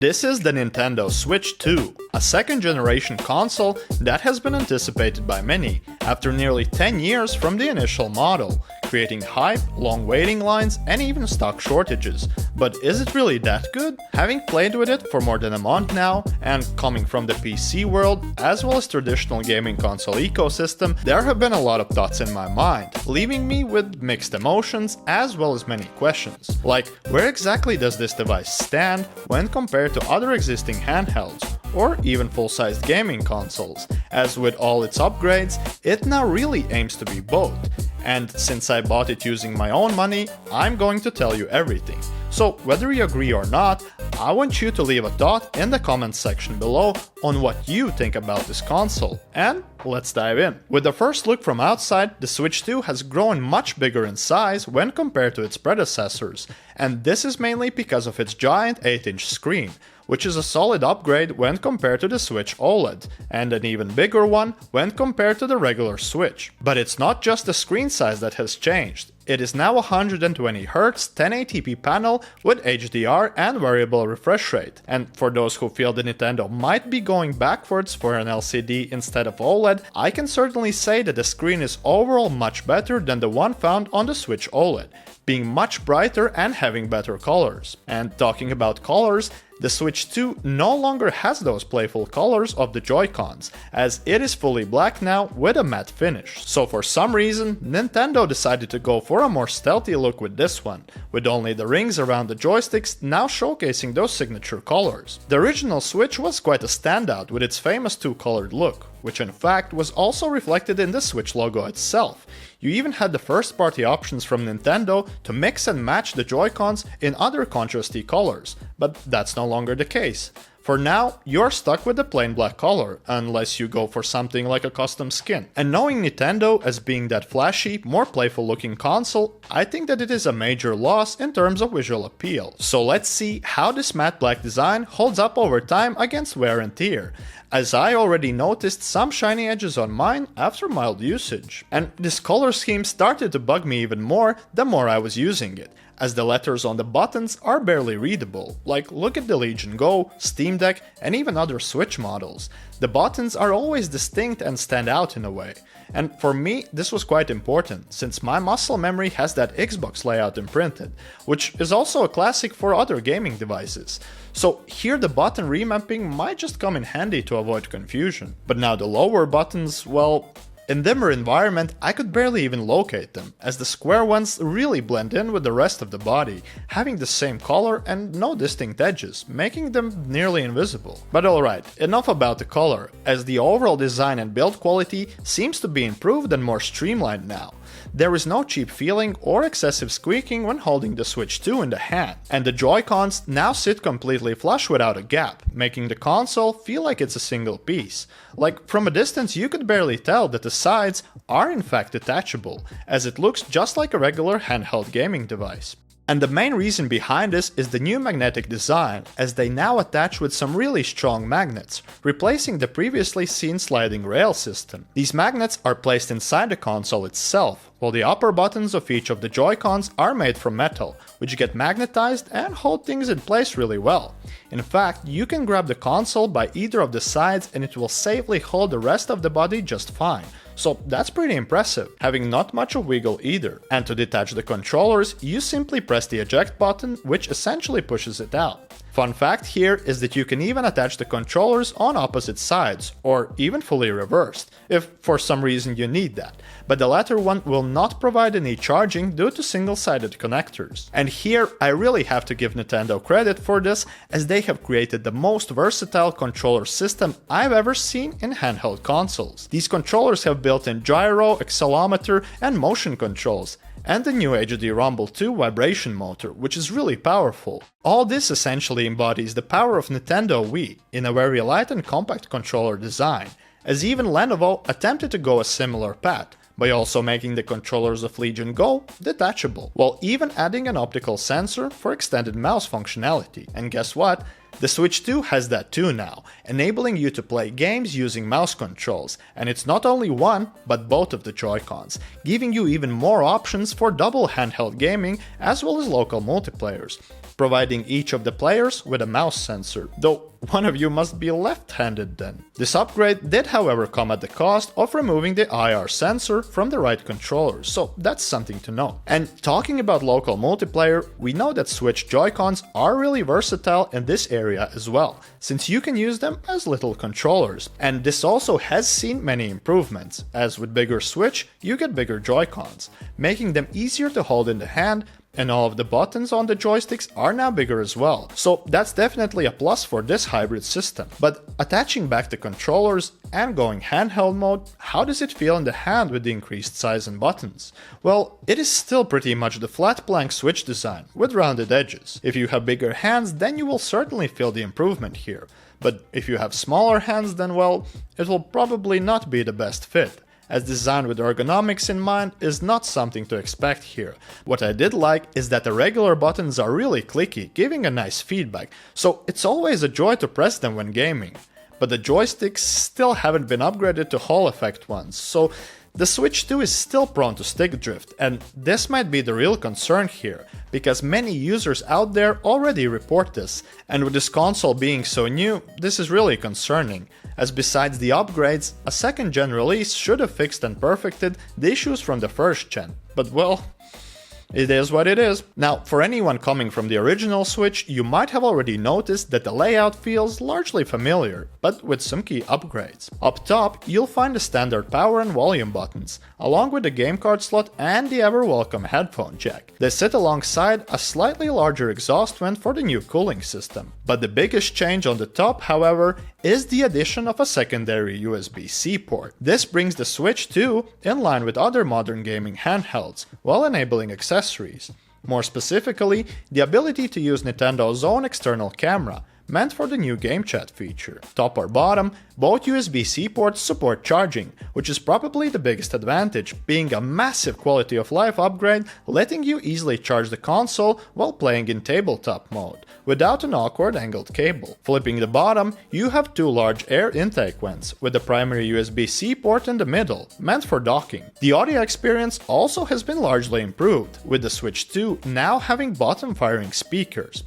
This is the Nintendo Switch 2, a second-generation console that has been anticipated by many after nearly 10 years from the initial model, creating hype, long waiting lines, and even stock shortages. But is it really that good? Having played with it for more than a month now, and coming from the PC world, as well as traditional gaming console ecosystem, there have been a lot of thoughts in my mind, leaving me with mixed emotions as well as many questions. Like, where exactly does this device stand when compared to other existing handhelds, or even full-sized gaming consoles? As with all its upgrades, it now really aims to be both. And since I bought it using my own money, I'm going to tell you everything. So whether you agree or not, I want you to leave a thought in the comments section below on what you think about this console. And let's dive in. With the first look from outside, the Switch 2 has grown much bigger in size when compared to its predecessors, and this is mainly because of its giant 8-inch screen, which is a solid upgrade when compared to the Switch OLED, and an even bigger one when compared to the regular Switch. But it's not just the screen size that has changed. It is now a 120Hz 1080p panel with HDR and variable refresh rate. And for those who feel the Nintendo might be going backwards for an LCD instead of OLED, I can certainly say that the screen is overall much better than the one found on the Switch OLED, being much brighter and having better colors. And talking about colors, the Switch 2 no longer has those playful colors of the Joycons, as it is fully black now with a matte finish. So for some reason, Nintendo decided to go for a more stealthy look with this one, with only the rings around the joysticks now showcasing those signature colors. The original Switch was quite a standout with its famous two-colored look, which in fact was also reflected in the Switch logo itself. You even had the first-party options from Nintendo to mix and match the Joy-Cons in other contrasty colors, but that's no longer the case. For now, you're stuck with the plain black color, unless you go for something like a custom skin. And knowing Nintendo as being that flashy, more playful looking console, I think that it is a major loss in terms of visual appeal. So let's see how this matte black design holds up over time against wear and tear, as I already noticed some shiny edges on mine after mild usage. And this color scheme started to bug me even more the more I was using it, as the letters on the buttons are barely readable. Like, look at the Legion Go, Steam Deck, and even other Switch models. The buttons are always distinct and stand out in a way. And for me, this was quite important, since my muscle memory has that Xbox layout imprinted, which is also a classic for other gaming devices. So here the button remapping might just come in handy to avoid confusion. But now the lower buttons, well, in dimmer environment, I could barely even locate them, as the square ones really blend in with the rest of the body, having the same color and no distinct edges, making them nearly invisible. But alright, enough about the color, as the overall design and build quality seems to be improved and more streamlined now. There is no cheap feeling or excessive squeaking when holding the Switch 2 in the hand, and the Joy-Cons now sit completely flush without a gap, making the console feel like it's a single piece. Like, from a distance you could barely tell that the sides are in fact detachable, as it looks just like a regular handheld gaming device. And the main reason behind this is the new magnetic design, as they now attach with some really strong magnets, replacing the previously seen sliding rail system. These magnets are placed inside the console itself, while the upper buttons of each of the Joy-Cons are made from metal, which get magnetized and hold things in place really well. In fact, you can grab the console by either of the sides and it will safely hold the rest of the body just fine. So that's pretty impressive, having not much of wiggle either. And to detach the controllers, you simply press the eject button, which essentially pushes it out. Fun fact here is that you can even attach the controllers on opposite sides, or even fully reversed, if for some reason you need that. But the latter one will not provide any charging due to single-sided connectors. And here I really have to give Nintendo credit for this, as they have created the most versatile controller system I've ever seen in handheld consoles. These controllers have built-in gyro, accelerometer, and motion controls, and the new HD Rumble 2 vibration motor, which is really powerful. All this essentially embodies the power of Nintendo Wii in a very light and compact controller design, as even Lenovo attempted to go a similar path, by also making the controllers of Legion Go detachable, while even adding an optical sensor for extended mouse functionality. And guess what? The Switch 2 has that too now, enabling you to play games using mouse controls, and it's not only one, but both of the Joy-Cons, giving you even more options for double handheld gaming as well as local multiplayers, providing each of the players with a mouse sensor, though one of you must be left-handed then. This upgrade did however come at the cost of removing the IR sensor from the right controller, so that's something to know. And talking about local multiplayer, we know that Switch Joy-Cons are really versatile in this area as well, since you can use them as little controllers. And this also has seen many improvements, as with bigger Switch, you get bigger Joy-Cons, making them easier to hold in the hand, and all of the buttons on the joysticks are now bigger as well, so that's definitely a plus for this hybrid system. But attaching back the controllers and going handheld mode, how does it feel in the hand with the increased size and buttons? Well, it is still pretty much the flat blank Switch design, with rounded edges. If you have bigger hands, then you will certainly feel the improvement here, but if you have smaller hands, then well, it will probably not be the best fit, as design with ergonomics in mind is not something to expect here. What I did like is that the regular buttons are really clicky, giving a nice feedback, so it's always a joy to press them when gaming. But the joysticks still haven't been upgraded to Hall effect ones, so the Switch 2 is still prone to stick drift, and this might be the real concern here, because many users out there already report this, and with this console being so new, this is really concerning, as besides the upgrades, a second gen release should have fixed and perfected the issues from the first gen, but well, it is what it is. Now, for anyone coming from the original Switch, you might have already noticed that the layout feels largely familiar, but with some key upgrades. Up top, you'll find the standard power and volume buttons, along with the game card slot and the ever-welcome headphone jack. They sit alongside a slightly larger exhaust vent for the new cooling system. But the biggest change on the top, however, is the addition of a secondary USB-C port. This brings the Switch 2 in line with other modern gaming handhelds, while enabling accessories. More specifically, the ability to use Nintendo's own external camera, meant for the new game chat feature. Top or bottom, both USB-C ports support charging, which is probably the biggest advantage, being a massive quality of life upgrade, letting you easily charge the console while playing in tabletop mode, without an awkward angled cable. Flipping the bottom, you have two large air intake vents, with the primary USB-C port in the middle, meant for docking. The audio experience also has been largely improved, with the Switch 2 now having bottom-firing speakers.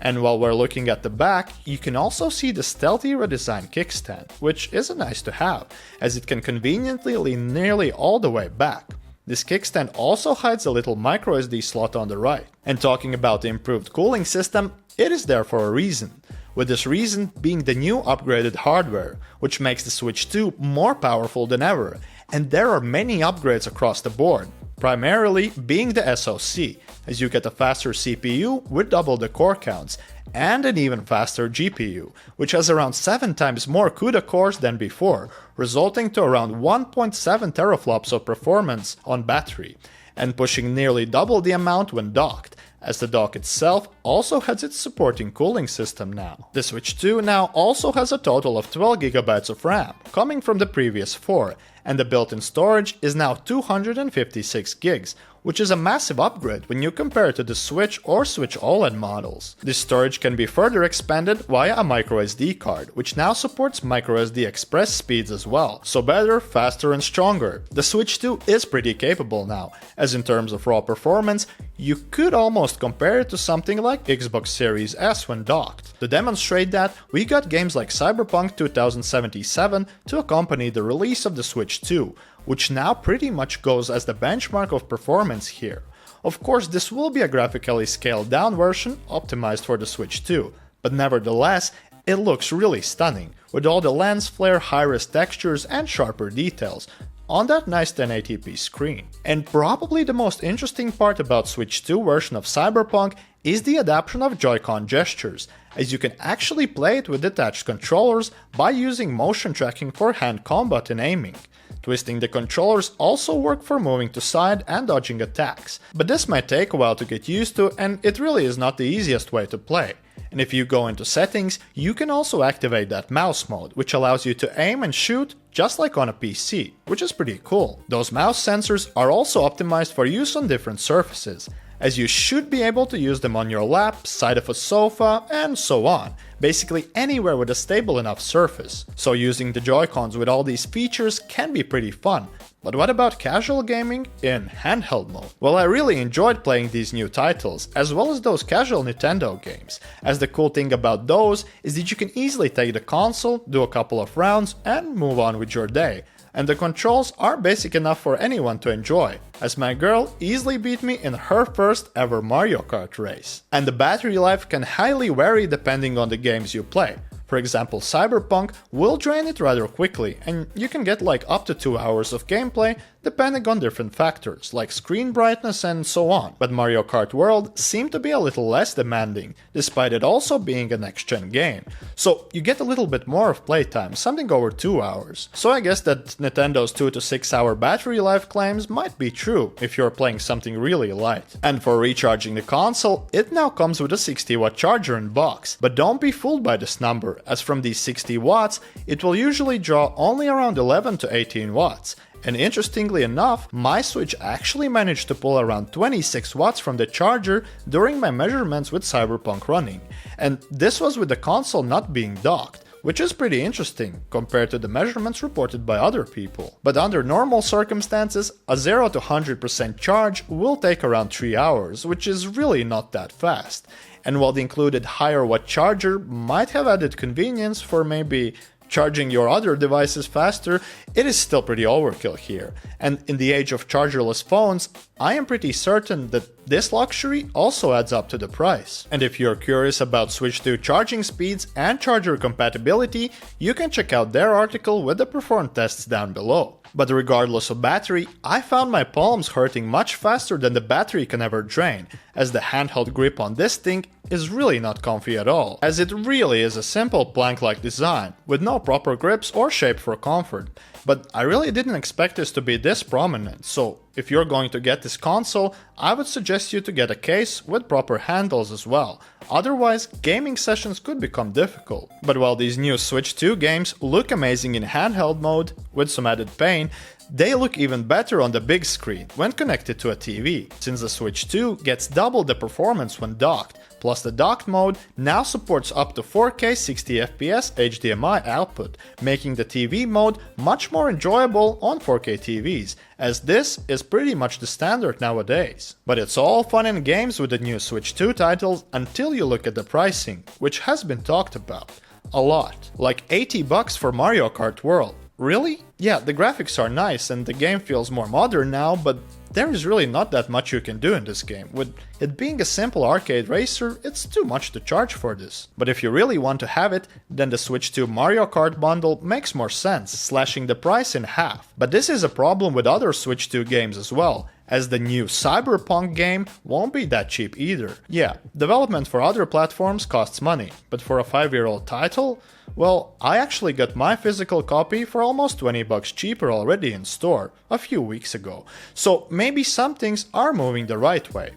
And while we're looking at the back, you can also see the stealthy redesigned kickstand, which is nice to have, as it can conveniently lean nearly all the way back. This kickstand also hides a little microSD slot on the right. And talking about the improved cooling system, it is there for a reason, with this reason being the new upgraded hardware, which makes the Switch 2 more powerful than ever, and there are many upgrades across the board, primarily being the SoC, as you get a faster CPU with double the core counts, and an even faster GPU, which has around 7 times more CUDA cores than before, resulting to around 1.7 teraflops of performance on battery, and pushing nearly double the amount when docked, as the dock itself also has its supporting cooling system now. The Switch 2 now also has a total of 12GB of RAM, coming from the previous 4, and the built-in storage is now 256 gigs, which is a massive upgrade when you compare it to the Switch or Switch OLED models. This storage can be further expanded via a microSD card, which now supports microSD express speeds as well, so better, faster and stronger. The Switch 2 is pretty capable now, as in terms of raw performance, you could almost compare it to something like Xbox Series S when docked. To demonstrate that, we got games like Cyberpunk 2077 to accompany the release of the Switch 2, which now pretty much goes as the benchmark of performance here. Of course, this will be a graphically scaled down version optimized for the Switch 2, but nevertheless, it looks really stunning, with all the lens flare, high-res textures and sharper details on that nice 1080p screen. And probably the most interesting part about Switch 2 version of Cyberpunk is the adaptation of Joy-Con gestures, as you can actually play it with detached controllers by using motion tracking for hand combat and aiming. Twisting the controllers also work for moving to side and dodging attacks, but this might take a while to get used to, and it really is not the easiest way to play. And if you go into settings, you can also activate that mouse mode, which allows you to aim and shoot just like on a PC, which is pretty cool. Those mouse sensors are also optimized for use on different surfaces, as you should be able to use them on your lap, side of a sofa, and so on, basically anywhere with a stable enough surface. So using the Joy-Cons with all these features can be pretty fun. But what about casual gaming in handheld mode? Well, I really enjoyed playing these new titles, as well as those casual Nintendo games, as the cool thing about those is that you can easily take the console, do a couple of rounds, and move on with your day. And the controls are basic enough for anyone to enjoy, as my girl easily beat me in her first ever Mario Kart race. And the battery life can highly vary depending on the games you play. For example, Cyberpunk will drain it rather quickly, and you can get like up to 2 hours of gameplay depending on different factors, like screen brightness and so on. But Mario Kart World seemed to be a little less demanding, despite it also being a next-gen game. So you get a little bit more of playtime, something over 2 hours. So I guess that Nintendo's 2 to 6 hour battery life claims might be true if you're playing something really light. And for recharging the console, it now comes with a 60-watt charger in box. But don't be fooled by this number, as from these 60 watts, it will usually draw only around 11 to 18 watts. And interestingly enough, my Switch actually managed to pull around 26 watts from the charger during my measurements with Cyberpunk running. And this was with the console not being docked, which is pretty interesting compared to the measurements reported by other people. But under normal circumstances, a 0 to 100% charge will take around 3 hours, which is really not that fast. And while the included higher watt charger might have added convenience for maybe charging your other devices faster, it is still pretty overkill here. And in the age of chargerless phones, I am pretty certain that this luxury also adds up to the price. And if you're curious about Switch 2 charging speeds and charger compatibility, you can check out their article with the performance tests down below. But regardless of battery, I found my palms hurting much faster than the battery can ever drain, as the handheld grip on this thing is really not comfy at all, as it really is a simple plank-like design, with no proper grips or shape for comfort. But I really didn't expect this to be this prominent, so if you're going to get this console, I would suggest you to get a case with proper handles as well. Otherwise, gaming sessions could become difficult. But while these new Switch 2 games look amazing in handheld mode, with some added pain, they look even better on the big screen when connected to a TV, since the Switch 2 gets double the performance when docked. Plus the docked mode now supports up to 4K 60fps HDMI output, making the TV mode much more enjoyable on 4K TVs, as this is pretty much the standard nowadays. But it's all fun and games with the new Switch 2 titles until you look at the pricing, which has been talked about a lot. Like $80 for Mario Kart World. Really? Yeah, the graphics are nice and the game feels more modern now, but there is really not that much you can do in this game. With it being a simple arcade racer, it's too much to charge for this. But if you really want to have it, then the Switch 2 Mario Kart bundle makes more sense, slashing the price in half. But this is a problem with other Switch 2 games as well, as the new Cyberpunk game won't be that cheap either. Yeah, development for other platforms costs money, but for a 5-year-old title? Well, I actually got my physical copy for almost $20 cheaper already in store, a few weeks ago. So maybe some things are moving the right way.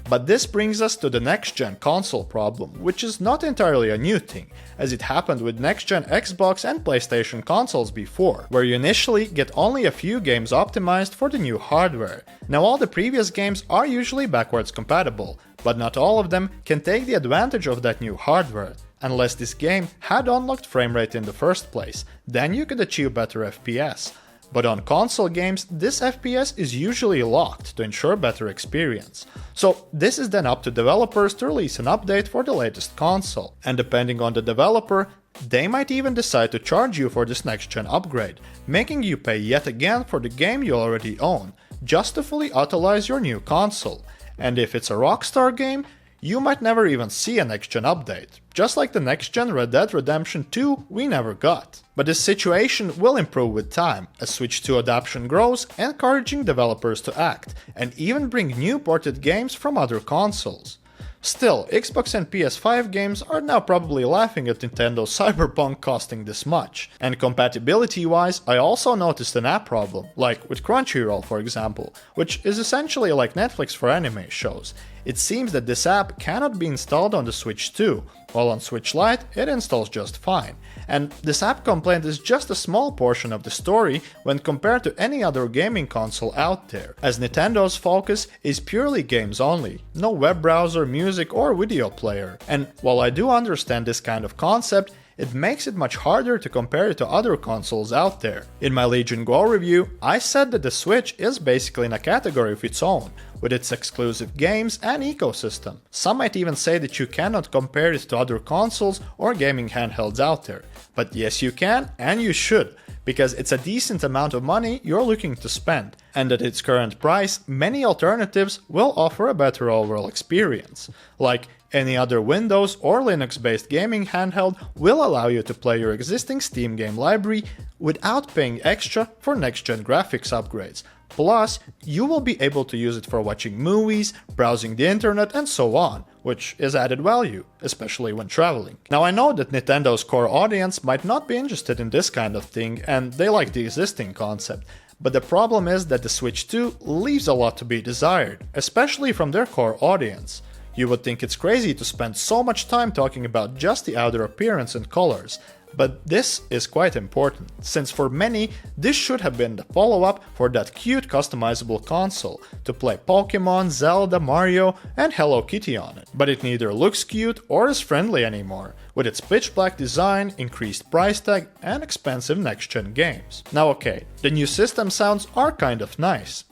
But this brings us to the next-gen console problem, which is not entirely a new thing, as it happened with next-gen Xbox and PlayStation consoles before, where you initially get only a few games optimized for the new hardware. Now all the previous games are usually backwards compatible, but not all of them can take the advantage of that new hardware. Unless this game had unlocked framerate in the first place, then you could achieve better FPS. But on console games, this FPS is usually locked to ensure better experience. So this is then up to developers to release an update for the latest console. And depending on the developer, they might even decide to charge you for this next-gen upgrade, making you pay yet again for the game you already own, just to fully utilize your new console. And if it's a Rockstar game, you might never even see a next-gen update, just like the next-gen Red Dead Redemption 2 we never got. But this situation will improve with time, as Switch 2 adoption grows, encouraging developers to act, and even bring new ported games from other consoles. Still, Xbox and PS5 games are now probably laughing at Nintendo's Cyberpunk costing this much. And compatibility-wise, I also noticed an app problem, like with Crunchyroll for example, which is essentially like Netflix for anime shows. It seems that this app cannot be installed on the Switch 2, while on Switch Lite it installs just fine. And this app complaint is just a small portion of the story when compared to any other gaming console out there, as Nintendo's focus is purely games only, no web browser, music or video player. And while I do understand this kind of concept, it makes it much harder to compare it to other consoles out there. In my Legion Go review, I said that the Switch is basically in a category of its own, with its exclusive games and ecosystem. Some might even say that you cannot compare it to other consoles or gaming handhelds out there. But yes, you can, and you should, because it's a decent amount of money you're looking to spend, and at its current price, many alternatives will offer a better overall experience. Like any other Windows or Linux-based gaming handheld will allow you to play your existing Steam game library without paying extra for next-gen graphics upgrades. Plus, you will be able to use it for watching movies, browsing the internet, and so on, which is added value, especially when traveling. Now, I know that Nintendo's core audience might not be interested in this kind of thing, and they like the existing concept. But the problem is that the Switch 2 leaves a lot to be desired, especially from their core audience. You would think it's crazy to spend so much time talking about just the outer appearance and colors, but this is quite important, since for many this should have been the follow-up for that cute customizable console to play Pokemon, Zelda, Mario and Hello Kitty on it. But it neither looks cute or is friendly anymore, with its pitch black design, increased price tag and expensive next-gen games. Now okay, the new system sounds are kind of nice.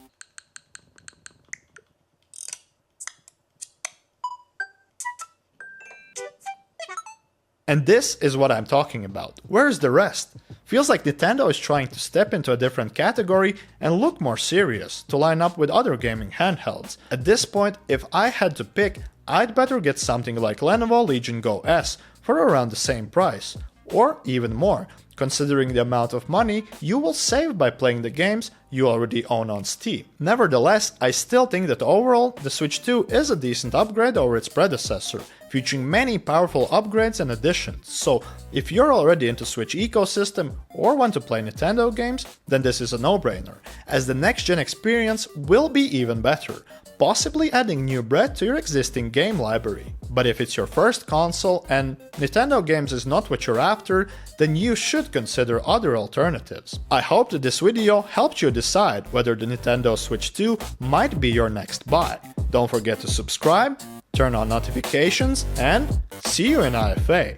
And this is what I'm talking about. Where's the rest? Feels like Nintendo is trying to step into a different category and look more serious, to line up with other gaming handhelds. At this point, if I had to pick, I'd better get something like Lenovo Legion Go S for around the same price, or even more, considering the amount of money you will save by playing the games you already own on Steam. Nevertheless, I still think that overall, the Switch 2 is a decent upgrade over its predecessor, featuring many powerful upgrades and additions. So, if you're already into Switch ecosystem or want to play Nintendo games, then this is a no-brainer, as the next-gen experience will be even better, possibly adding new breadth to your existing game library. But if it's your first console and Nintendo games is not what you're after, then you should consider other alternatives. I hope that this video helped you decide whether the Nintendo Switch 2 might be your next buy. Don't forget to subscribe, turn on notifications, and see you in IFA.